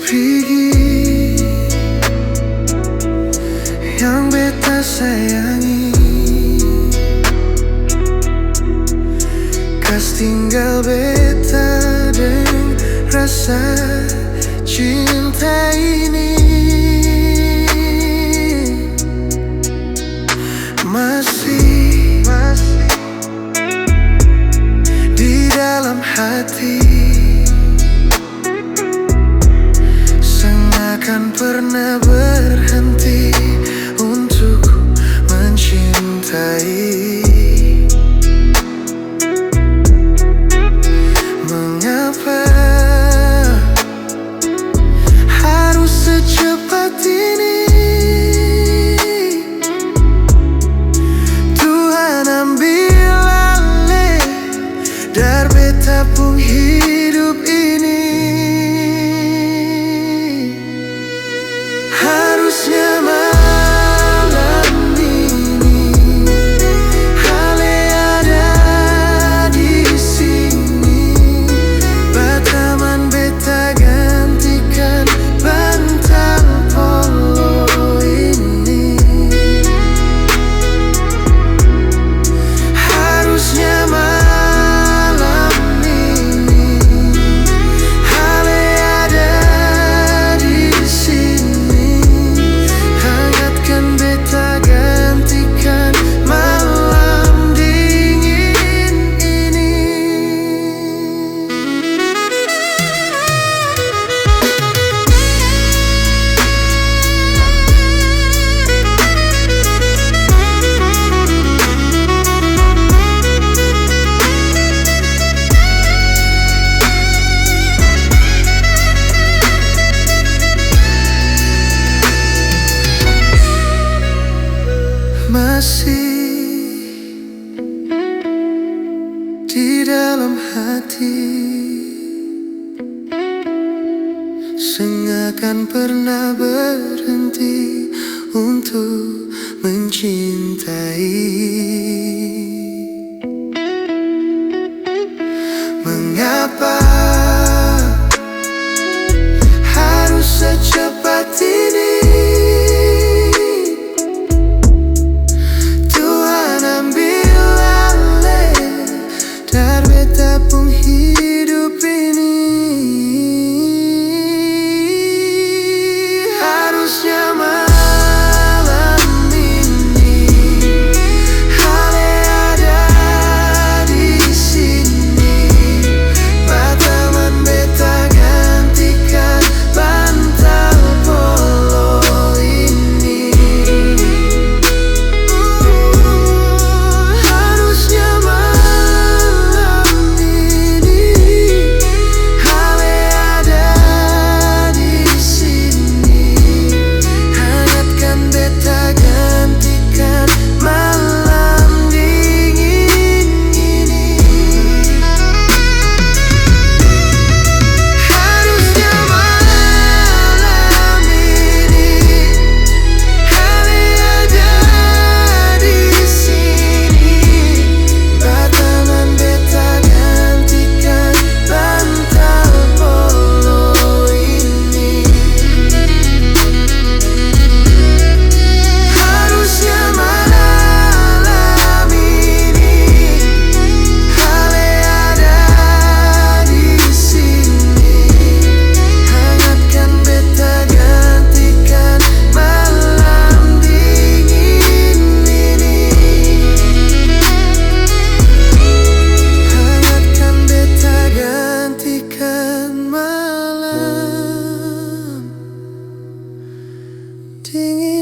pergi yang beta sayangi, kas tinggal beta dengan rasa cinta ini. Masih di dalam hati, Seng akan pernah berhenti untuk mencintai. Mengapa harus secepat ini? Dari beta pun hidup ini harusnya malam ini Hale ada di sini, bataman beta gantikan bantal polo ini. Harusnya masih di dalam hati, Seng akan pernah berhenti untuk mencintai. Mengapa harus secepat ini? Pun hidup ini harusnya malam ini Hale ada di sini, bataman beta gantikan bantal polo ini. Harusnya dingin.